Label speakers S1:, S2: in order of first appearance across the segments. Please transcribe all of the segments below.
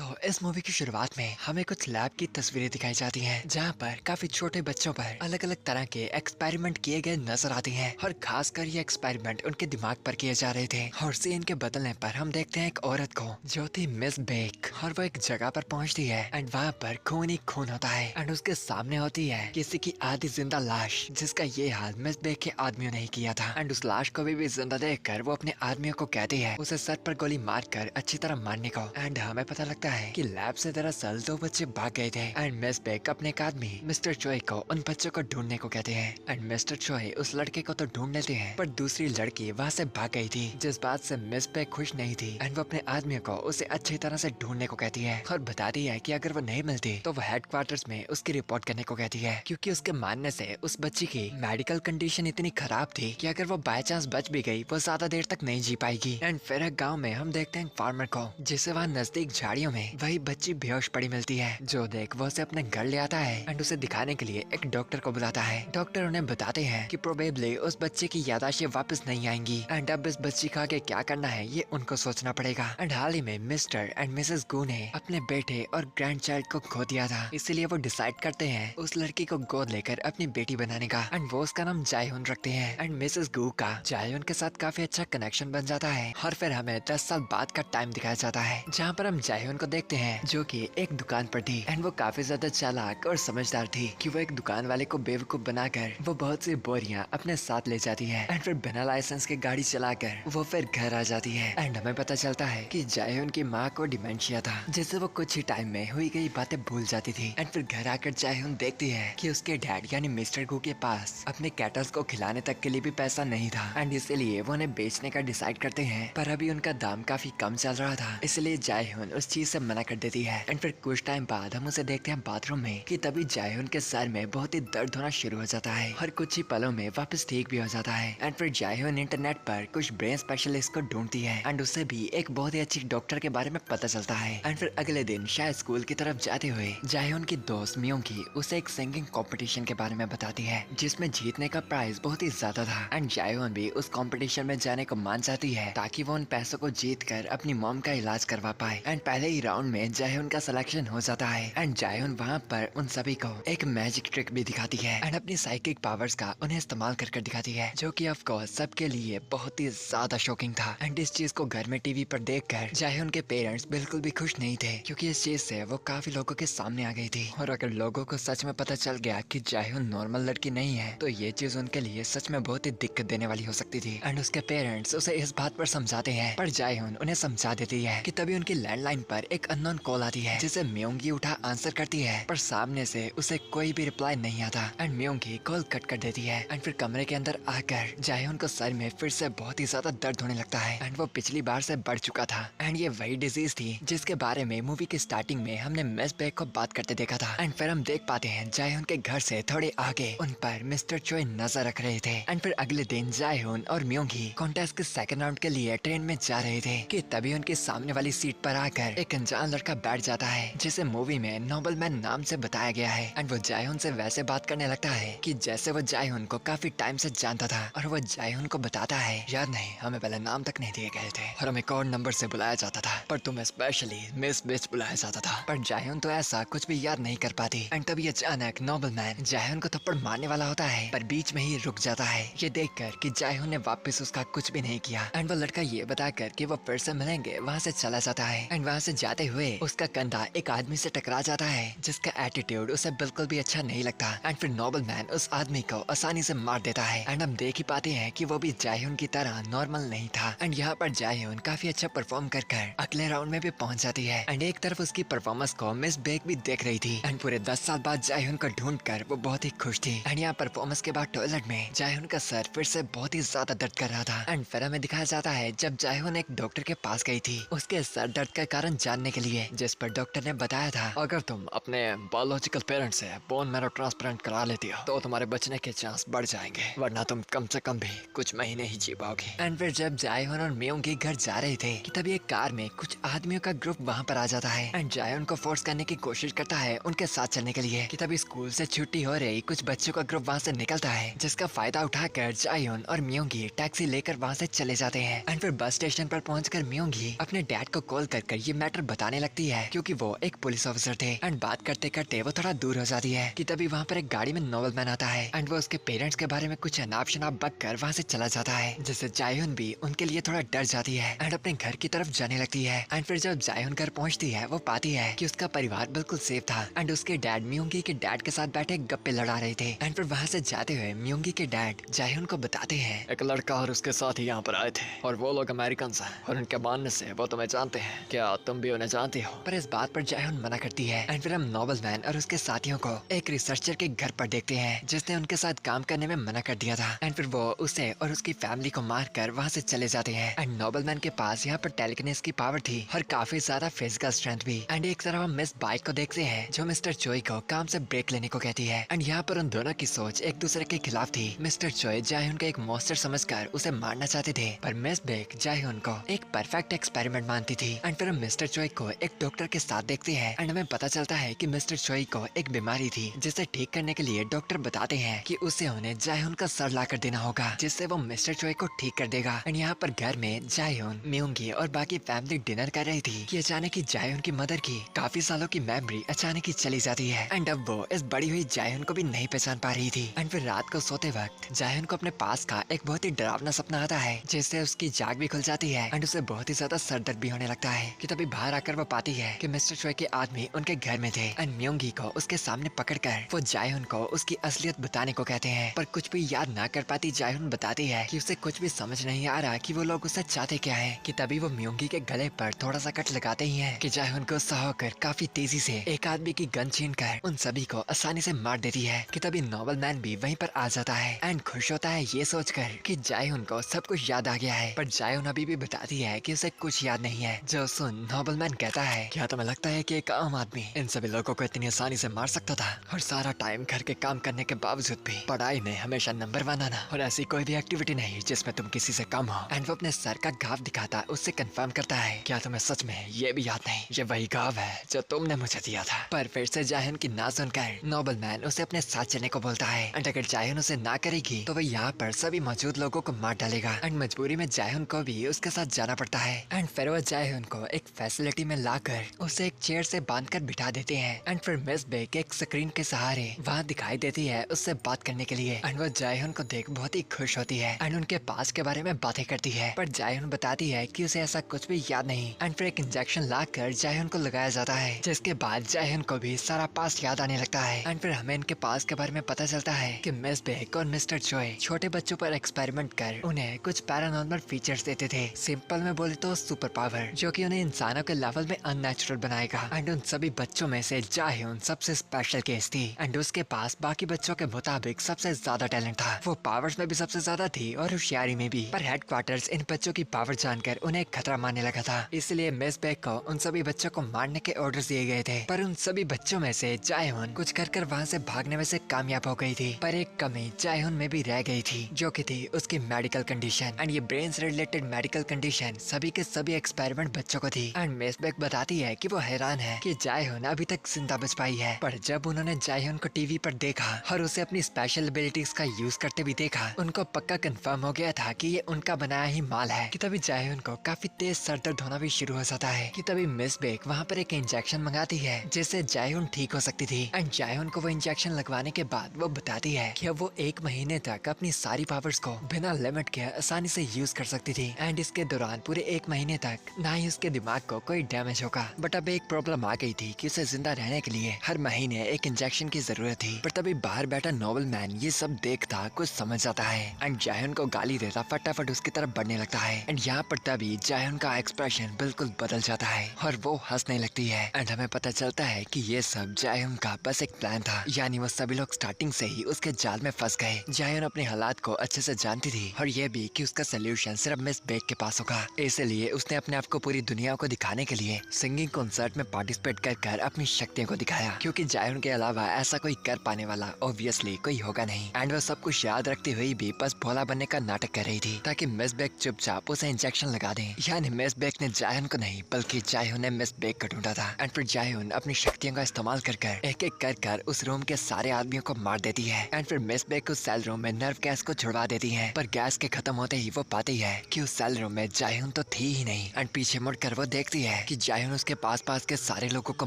S1: तो इस मूवी की शुरुआत में हमें कुछ लैब की तस्वीरें दिखाई जाती हैं, जहाँ पर काफी छोटे बच्चों पर अलग अलग तरह के एक्सपेरिमेंट किए गए नजर आते हैं और खासकर ये एक्सपेरिमेंट उनके दिमाग पर किए जा रहे थे। और सीन के बदलने पर हम देखते हैं एक औरत को जो थी मिस बेक, और वो एक जगह पर पहुंचती है एंड वहाँ पर खून ही खून होता है एंड उसके सामने होती है किसी की आधी जिंदा लाश, जिसका ये हाल मिस बेक के आदमियों ने ही किया था। एंड उस लाश को भी जिंदा देखकर वो अपने आदमियों को कहती है उसे सर पर गोली मारकर अच्छी तरह मारने को। एंड हमें पता लगता है कि लैब से दरअसल दो बच्चे भाग गए थे एंड मिस बेक अपने एक आदमी मिस्टर चोई को उन बच्चों को ढूंढने को कहते हैं। एंड मिस्टर चोई उस लड़के को तो ढूंढ लेते हैं, पर दूसरी लड़की वहाँ से भाग गई थी, जिस बात से मिस बेक खुश नहीं थी एंड वो अपने आदमियों को उसे अच्छी तरह से ढूंढने को कहती है और बताती है कि अगर वो नहीं मिलती तो वो हेडक्वार्टर्स में उसकी रिपोर्ट करने को कहती है, क्योंकि उसके मानने से उस बच्ची की मेडिकल कंडीशन इतनी खराब थी कि अगर वो बाय चांस बच भी गई वो ज्यादा देर तक नहीं जी पाएगी। एंड फिर गाँव में हम देखते हैं फार्मर को, जिसे वहाँ नजदीक झाड़ियों में वही बच्ची बेहोश पड़ी मिलती है, जो देख वो उसे अपने घर ले आता है एंड उसे दिखाने के लिए एक डॉक्टर को बुलाता है। डॉक्टर उन्हें बताते हैं कि प्रोबेबली उस बच्चे की यादाश्तें वापस नहीं आएंगी एंड अब इस बच्ची का आगे क्या करना है ये उनको सोचना पड़ेगा। एंड हाल ही में मिस्टर एंड मिसेस गू ने अपने बेटे और ग्रैंड चाइल्ड को खो दिया था, इसलिए वो डिसाइड करते हैं उस लड़की को गोद लेकर अपनी बेटी बनाने का एंड वो उसका नाम जायहुन रखते हैं। एंड मिसेस गू का जायहुन के साथ काफी अच्छा कनेक्शन बन जाता है और फिर हमें 10 साल बाद का टाइम दिखाया जाता है, जहाँ पर हम जायहुन को देखते हैं जो कि एक दुकान पर थी एंड वो काफी ज्यादा चालाक और समझदार थी कि वो एक दुकान वाले को बेवकूफ बनाकर वो बहुत सी बोरियां अपने साथ ले जाती है एंड फिर बिना लाइसेंस के गाड़ी चलाकर वो फिर घर आ जाती है। एंड हमें पता चलता है कि जायहुन की माँ को डिमेंशिया था, जिससे वो कुछ ही टाइम में हुई गई बातें भूल जाती थी। एंड फिर घर आकर जायहुन देखती है कि उसके डैड यानी मिस्टर गू के पास अपने कैटल्स को खिलाने तक के लिए भी पैसा नहीं था एंड इसीलिए वो उन्हें बेचने का डिसाइड करते हैं, पर अभी उनका दाम काफी कम चल रहा था, इसलिए जायहुन उस चीज से मना कर देती है। एंड फिर कुछ टाइम बाद हम उसे देखते हैं बाथरूम में कि तभी जायहुन के सर में बहुत ही दर्द होना शुरू हो जाता है और कुछ ही पलों में वापस ठीक भी हो जाता है। एंड फिर जायहुन इंटरनेट पर कुछ ब्रेन स्पेशलिस्ट को ढूंढती है एंड उसे भी एक बहुत ही अच्छी डॉक्टर के बारे में पता चलता है। एंड फिर अगले दिन शायद स्कूल की तरफ जाते हुए जायहुन की दोस्त मियोंगी उसे एक सिंगिंग कंपटीशन के बारे में बताती है, जिसमें जीतने का प्राइस बहुत ही ज्यादा था एंड जायहुन भी उस कंपटीशन में जाने को मान जाती है ताकि वो उन पैसों को जीत कर अपनी मॉम का इलाज करवा पाए। एंड पहले ही राउंड में जायहुन का सिलेक्शन हो जाता है एंड जायहुन वहाँ पर उन सभी को एक मैजिक ट्रिक भी दिखाती है एंड अपनी साइकिक पावर्स का उन्हें इस्तेमाल कर दिखाती है, जो कि ऑफ कोर्स सबके लिए बहुत ही ज्यादा शॉकिंग था। एंड इस चीज को घर में टीवी पर देखकर जायहुन के पेरेंट्स बिल्कुल भी खुश नहीं थे, क्योंकि इस चीज से वो काफी लोगों के सामने आ गई थी और अगर लोगों को सच में पता चल गया कि जायहुन नॉर्मल लड़की नहीं है तो ये चीज उनके लिए सच में बहुत ही दिक्कत देने वाली हो सकती थी। एंड उसके पेरेंट्स उसे इस बात पर समझाते हैं, पर जायहुन उन्हें समझा देती है कि तभी उनकी लैंडलाइन पर एक अननोन कॉल आती है, जिसे मियोंगी उठा आंसर करती है, पर सामने से उसे कोई भी रिप्लाई नहीं आता एंड मियोंगी कॉल कट कर देती है। एंड फिर कमरे के अंदर आकर जायहुन को सर में फिर से बहुत ही ज्यादा दर्द होने लगता है एंड वो पिछली बार से बढ़ चुका था एंड ये वही डिजीज थी जिसके बारे में मूवी की स्टार्टिंग में हमने मिस बेक को बात करते देखा था। एंड फिर हम देख पाते हैं जायहुन के घर से थोड़े आगे उन पर मिस्टर चोई नजर रख रहे थे। एंड फिर अगले दिन जायहुन और मियोंगी कॉन्टेस्ट के सेकंड राउंड के लिए ट्रेन में जा रहे थे कि तभी उनके सामने वाली सीट पर आकर एक अनजान लड़का बैठ जाता है, जिसे मूवी में नोबल मैन नाम से बताया गया है। एंड वो जायहुन से वैसे बात करने लगता है कि जैसे वो जायहुन को काफी टाइम से जानता था और वो जायहुन को बताता है याद नहीं, हमें पहले नाम तक नहीं दिए गए थे और हमें कोड नंबर से बुलाया जाता था, पर तुम्हें स्पेशली मिस बिच बुलाया जाता था। पर जायहुन तो ऐसा कुछ भी याद नहीं कर पाती। एंड तभी अचानक नोबल मैन जायहुन को थप्पड़ मारने वाला होता है, पर बीच में ही रुक जाता है ये देखकर कि जायहुन ने वापस उसका कुछ भी नहीं किया। एंड वो लड़का ये बताकर कि वो फिर से मिलेंगे वहाँ से चला जाता है। एंड वहाँ से जाते हुए उसका कंधा एक आदमी से टकरा जाता है, जिसका एटीट्यूड उसे बिल्कुल भी अच्छा नहीं लगता। एंड फिर नोबल मैन उस आदमी को आसानी से मार देता है एंड हम देख ही पाते हैं कि वो भी जायहुन की तरह नॉर्मल नहीं था। एंड यहाँ पर जायहुन काफी अच्छा परफॉर्म कर अगले राउंड में भी पहुंच जाती है एंड एक तरफ उसकी परफॉर्मेंस को मिस बेक भी देख रही थी एंड पूरे 10 साल बाद जायहुन को ढूंढकर वो बहुत ही खुश थी। एंड यहाँ परफॉर्मेंस के बाद टॉयलेट में जायहुन का सर फिर से बहुत ही ज्यादा दर्द कर रहा था एंड फिर हमें दिखाया जाता है जब जायहुन एक डॉक्टर के पास गई थी उसके सर दर्द का कारण जानने के लिए, जिस पर डॉक्टर ने बताया था
S2: अगर तुम अपने बायोलॉजिकल पेरेंट्स से बोन मैरो ट्रांसप्लांट करा लेती हो तो तुम्हारे बचने के चांस बढ़ जाएंगे, वरना तुम कम से कम भी कुछ महीने ही जी पाओगी।
S1: एंड फिर जब जायहुन और मियोंगी घर जा रहे थे कि तभी एक कार में कुछ आदमियों का ग्रुप वहाँ पर आ जाता है एंड जायहुन को फोर्स करने की कोशिश करता है उनके साथ चलने के लिए कि तभी स्कूल से छुट्टी हो रही कुछ बच्चों का ग्रुप वहाँ से निकलता है, जिसका फायदा उठाकर जायहुन और मियोंगी टैक्सी लेकर वहाँ से चले जाते हैं। एंड फिर बस स्टेशन पर पहुंचकर मियोंगी अपने डैड को कॉल कर ये मैटर बताने लगती है क्योंकि वो एक पुलिस ऑफिसर थे। एंड बात करते करते वो थोड़ा दूर हो जाती है कि तभी वहाँ पर एक गाड़ी में नोबलमैन आता है एंड वो उसके पेरेंट्स के बारे में कुछ अनाप शनाप बक कर वहाँ से चला जाता है, जिससे जायहुन भी उनके लिए थोड़ा डर जाती है एंड अपने घर की तरफ जाने लगती है। एंड फिर जब जायहुन घर पहुँचती है वो पाती है कि उसका परिवार बिल्कुल सेफ था एंड उसके डैड म्योंगी के डैड के साथ बैठे गप्पे लड़ा रहे थे। एंड फिर वहाँ से जाते हुए म्योंगी के डैड जायहुन को बताते हैं
S2: एक लड़का और उसके साथ ही यहाँ पर आए थे और वो लोग अमेरिकन हैं और उनके मानने से वो तुम्हें जानते हैं। क्या तुम भी उन्हें जानती हो?
S1: पर इस बात पर जायहुन मना करती है। एंड फिर हम नोबलमैन और उसके साथियों को एक रिसर्चर के घर पर देखते हैं जिसने उनके साथ काम करने में मना कर दिया था। एंड फिर वो उसे और उसकी फैमिली को मार कर वहाँ से चले जाते हैं। एंड नोबलमैन के पास यहाँ पर टेलीकिनेसिस की पावर थी और काफी ज्यादा फिजिकल स्ट्रेंथ भी। एंड एक तरफ हम मिस बाइक को देखते हैं जो मिस्टर चोई को काम से ब्रेक लेने को कहती है। एंड यहाँ पर उन दोनों की सोच एक दूसरे के खिलाफ थी। मिस्टर चोई जायहुन को एक मॉन्स्टर समझकर उसे मारना चाहते थे, पर मिस बेक जायहुन को एक परफेक्ट एक्सपेरिमेंट मानती थी। एंड फिर हम मिस्टर चोई को एक डॉक्टर के साथ देखते हैं एंड हमें पता चलता है कि मिस्टर चोई को एक बीमारी थी जिसे ठीक करने के लिए डॉक्टर बताते हैं कि उसे उन्हें जायहुन का सर ला कर देना होगा, जिससे वो मिस्टर चोई को ठीक कर देगा। एंड यहाँ पर घर में जायहुन, म्योंगी और बाकी फैमिली डिनर कर रही थी कि अचानक ही जायहुन की मदर की काफी सालों की मेमोरी अचानक ही चली जाती है। एंड अब वो इस बड़ी हुई जायहुन को भी नहीं पहचान पा रही थी। एंड फिर रात को सोते वक्त जायहुन को अपने पास का एक बहुत ही डरावना सपना आता है जिससे उसकी जाग भी खुल जाती है एंड उसे बहुत ही ज्यादा सर दर्द भी होने लगता है कि तभी बाहर आकर वो पाती है कि मिस्टर चोई के आदमी उनके घर में थे। एंड म्योंगी को उसके सामने पकड़कर वो जायहुन को उसकी असलियत बताने को कहते हैं, पर कुछ भी याद ना कर पाती जायहुन बताती है कि उसे कुछ भी समझ नहीं आ रहा कि वो लोग उसे चाहते क्या है। कि तभी वो म्योंगी के गले पर थोड़ा सा कट लगाते ही है कि जायहुन को गुस्सा होकर काफी तेजी से एक आदमी की गन छीनकर उन सभी को आसानी से मार देती है। कि तभी नोबलमैन भी वहीं पर आ जाता है एंड खुश होता है ये सोचकर कि जायहुन को सब कुछ याद आ गया है, पर जायहुन अभी भी बताती है कि उसे कुछ याद नहीं है। जो सुन नोबलमैन कहता है, क्या तुम्हें लगता है कि एक आम आदमी इन सभी लोगों को इतनी आसानी से मार सकता था? और सारा टाइम घर के काम करने के बावजूद भी पढ़ाई में हमेशा नंबर 1 आना और ऐसी कोई भी एक्टिविटी नहीं जिसमें तुम किसी से कम हो। एंड वो अपने सर का घाव दिखाता उससे कंफर्म करता है, क्या तुम्हें सच में ये भी याद नहीं? ये वही घाव है जो तुमने मुझे दिया था। पर फिर से जायहुन की ना सुनकर नोबलमैन उसे अपने साथ चलने को बोलता है एंड अगर जायहुन उसे ना करेगी तो वो यहाँ पर सभी मौजूद लोगों को मार डालेगा। एंड मजबूरी में जायहुन को भी उसके साथ जाना पड़ता है। एंड फिर वो जायहुन को एक फैसिलिटी में लाकर उसे एक चेयर से बांधकर बिठा देते हैं। एंड फिर मिस बेक एक स्क्रीन के सहारे वहाँ दिखाई देती है उससे बात करने के लिए। एंड वो जायहुन को देख बहुत ही खुश होती है एंड उनके पास के बारे में बातें करती है, पर जायहुन बताती है कि उसे ऐसा कुछ भी याद नहीं। एंड फिर एक इंजेक्शन लाकर जायहुन को लगाया जाता है, जिसके बाद जायहुन को भी सारा पास याद आने लगता है। एंड फिर हमें इनके पास के बारे में पता चलता है कि मिस बेक और मिस्टर चोई छोटे बच्चों पर एक्सपेरिमेंट कर उन्हें कुछ पैरानॉर्मल फीचर्स देते थे। सिंपल में बोले तो सुपर पावर, जो कि उन्हें इंसानों के लेवल में अननेचुरल बनाएगा। एंड उन सभी बच्चों में से जायहुन सबसे स्पेशल केस थी एंड उसके पास बाकी बच्चों के मुताबिक सबसे ज्यादा टैलेंट था। वो पावर्स में भी सबसे ज्यादा थी और होशियारी में भी, पर हेडक्वार्टर्स इन बच्चों की पावर जानकर उन्हें खतरा मानने लगा था। इसलिए मिस बेक को उन सभी बच्चों को मारने के ऑर्डर्स दिए गए थे। पर उन सभी बच्चों में से जायहुन कुछ कर वहाँ से भागने में से कामयाब हो गई थी, पर एक कमी जायहुन में भी रह गई थी जो कि थी उसकी मेडिकल कंडीशन। एंड ये ब्रेन से रिलेटेड मेडिकल कंडीशन सभी के सभी एक्सपेरिमेंट बच्चों को थी। एंड मिस बेक बताती है कि वो हैरान है कि जायहुन अभी तक जिंदा बच पाई है, पर जब उन्होंने जायहुन को टीवी पर देखा और उसे अपनी स्पेशल एबिलिटीज का यूज करते भी देखा, उनको पक्का कंफर्म हो गया था कि ये उनका बनाया ही माल है। कि तभी जायहुन को काफी तेज सर दर्द होना भी शुरू हो जाता है। कि तभी मिस बेक वहाँ पर एक इंजेक्शन मंगाती है जिससे जायहुन ठीक हो सकती थी। एंड जायहुन को वो इंजेक्शन लगवाने के बाद वो बताती है कि अब वो 1 महीने तक अपनी सारी पावर्स को बिना लिमिट के आसानी से यूज कर सकती थी। एंड इसके दौरान पूरे 1 महीने तक ना ही उसके दिमाग को कोई डैमेज होगा। बट अब एक प्रॉब्लम आ गई थी कि उसे जिंदा रहने के लिए हर महीने एक इंजेक्शन की जरूरत थी। पर तभी बाहर बैठा नोबलमैन ये सब देखता कुछ समझ जाता है एंड जायहुन को गाली देता फटाफट उसकी तरफ बढ़ने लगता है। एंड यहाँ पर तभी जायहुन का एक्सप्रेशन बिल्कुल बदल जाता है और वो हंसने लगती है। एंड हमें पता चलता है कि ये सब जायहुन का बस एक प्लान था, यानी वो सभी लोग स्टार्टिंग से ही उसके जाल में फंस गए। जायहुन अपने हालात को अच्छे से जानती थी और ये भी कि उसका सोल्यूशन सिर्फ मिस बेक के पास होगा। इसलिए उसने अपने आप को पूरी दुनिया को दिखाने के लिए सिंगिंग कॉन्सर्ट में पार्टिसिपेट कर अपनी शक्तियों को दिखाया, क्योंकि जायहुन के अलावा ऐसा कोई कर पाने वाला ऑब्वियसली कोई होगा नहीं। एंड वो सब कुछ याद रखते हुए भी बस भोला बनने का नाटक कर रही थी ताकि मिस बेक चुपचाप उसे इंजेक्शन लगा दे। यानी मिस बेक ने जायहुन को नहीं बल्कि जायहुन ने मिस बेक को ढूंढा था। एंड फिर जायहुन अपनी शक्तियों का इस्तेमाल कर एक एक कर उस रूम के सारे आदमियों को मार देती है। एंड फिर मिस बेक उस सेल रूम में नर्व गैस को छुड़वा देती है, पर गैस के खत्म होते ही वो पाती है कि उस सेल रूम में जायहुन तो थी ही नहीं। एंड पीछे मुड़कर वो देखती है है कि जायन उसके पास के सारे लोगों को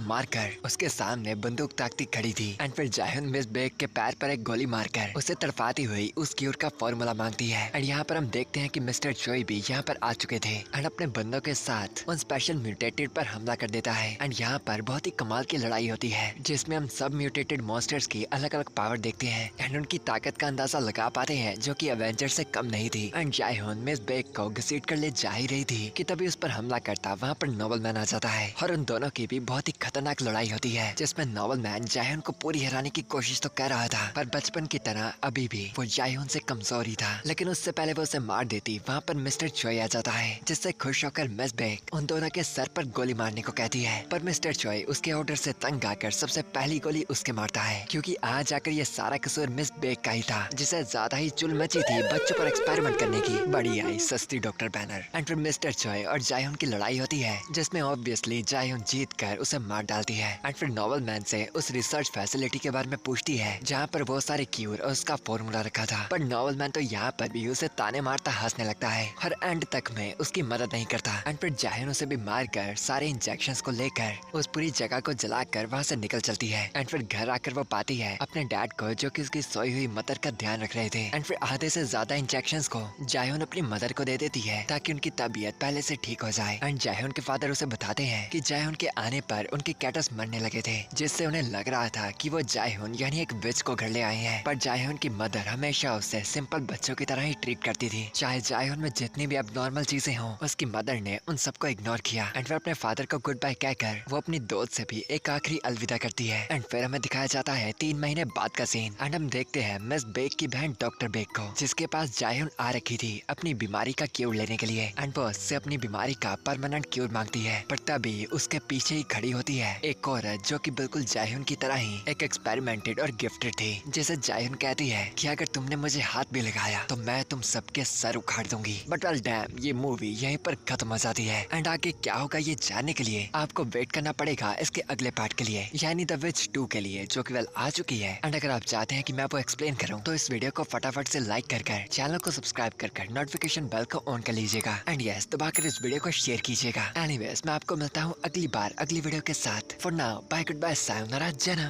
S1: मारकर उसके सामने बंदूक ताकती खड़ी थी। एंड फिर जायन मिस बेक के पैर पर एक गोली मारकर उसे तड़पाती हुई उस क्यूर का फॉर्मूला मांगती है। एंड यहाँ पर हम देखते हैं कि मिस्टर चोई भी यहाँ पर आ चुके थे एंड अपने बंदों के साथ उन स्पेशल म्यूटेटेड पर हमला कर देता है। एंड यहाँ पर बहुत ही कमाल की लड़ाई होती है जिसमें हम सब म्यूटेटेड मॉन्स्टर्स की अलग अलग पावर देखते हैं एंड उनकी ताकत का अंदाजा लगा पाते हैं जो कि एवेंजर से कम नहीं थी। एंड जायन मिस बेक को घसीट कर ले जा ही रही थी कि तभी उस पर हमला करता वहाँ पर नोबल मैन आ जाता है और उन दोनों की भी बहुत ही खतरनाक लड़ाई होती है जिसमें नोबल मैन जायन को पूरी हराने की कोशिश तो कर रहा था पर बचपन की तरह अभी भी वो जायन से कमजोर ही था। लेकिन उससे पहले वो उसे मार देती वहाँ पर मिस्टर चोई आ जाता है जिससे खुश होकर मिस बेक उन दोनों के सर पर गोली मारने को कहती है। पर मिस्टर चोई उसके ऑर्डर से तंग आकर सबसे पहली गोली उसके मारता है क्योंकि आज आकर ये सारा कसूर मिस बेक का ही था जिसे ज्यादा ही चुल मची थी बच्चों पर एक्सपेरिमेंट करने की। बड़ी आई सस्ती डॉक्टर बैनर। एंड फिर मिस्टर चोई और जायन की लड़ाई होती है जिसमें ऑब्वियसली जायन जीत कर उसे मार डालती है। एंड फिर नोबल मैन से उस रिसर्च फैसिलिटी के बारे में पूछती है जहाँ पर बहुत सारे क्यूर और उसका फॉर्मूला रखा था। पर नोबल मैन तो यहाँ पर भी उसे ताने मारता हंसने लगता है हर एंड तक में उसकी मदद नहीं करता। एंड फिर जायन उसे भी मार कर सारे इंजेक्शंस को लेकर उस पूरी जगह को जलाकर वहाँ से निकल चलती है। एंड फिर घर आकर वो पाती है अपने डैड को जो कि उसकी सोई हुई मदर का ध्यान रख रहे थे। एंड फिर आधे से ज्यादा इंजेक्शंस को जायन अपनी मदर को दे देती है ताकि उनकी तबीयत पहले से ठीक हो जाए। एंड जायन के फादर उसे बताते हैं कि जायन के आने पर उनके कैटस मरने लगे थे जिससे उन्हें लग रहा था कि वो जायन यानी एक विच को घर ले आए हैं। पर जायन की मदर हमेशा उसे सिंपल बच्चों की तरह ही ट्रीट करती थी चाहे जायन में जितनी भी अब नॉर्मल चीजें हों। उसकी मदर ने उन सबको इग्नोर किया एंड फिर अपने फादर को गुड बाय कहकर वो अपनी दोस्त से भी एक आखिरी अलविदा करती है। एंड फिर हमें दिखाया जाता है 3 महीने बाद का सीन एंड हम देखते हैं मिस बेक की बहन डॉक्टर बेक को जिसके पास जायन आ रखी थी अपनी बीमारी का क्यूर लेने के लिए। एंड वो उससे अपनी बीमारी का परमानेंट क्यूर मांगती है पर तभी उसके पीछे ही खड़ी होती है एक औरत जो कि बिल्कुल जायन की तरह ही एक एक्सपेरिमेंटेड और गिफ्टेड थी जिसे जायन कहती है कि अगर तुमने मुझे हाथ भी लगाया तो मैं तुम सबके सर उखाड़ दूंगी। बट वेल डैम ये मूवी यहीं पर खत्म हो जाती है एंड आगे क्या होगा ये जानने के लिए आपको वेट करना पड़ेगा इसके अगले पार्ट के लिए यानी द विच 2 के लिए जो कि वेल आ चुकी है। एंड अगर आप चाहते हैं कि मैं आपको एक्सप्लेन करूं तो इस वीडियो को फटाफट से लाइक कर चैनल को सब्सक्राइब कर नोटिफिकेशन बेल को ऑन कर लीजिएगा एंड यस दबाकर इस वीडियो को शेयर कीजिएगा। एनीवेज मैं आपको मिलता हूँ अगली बार अगली वीडियो के साथ। For now bye goodbye sayonara जना।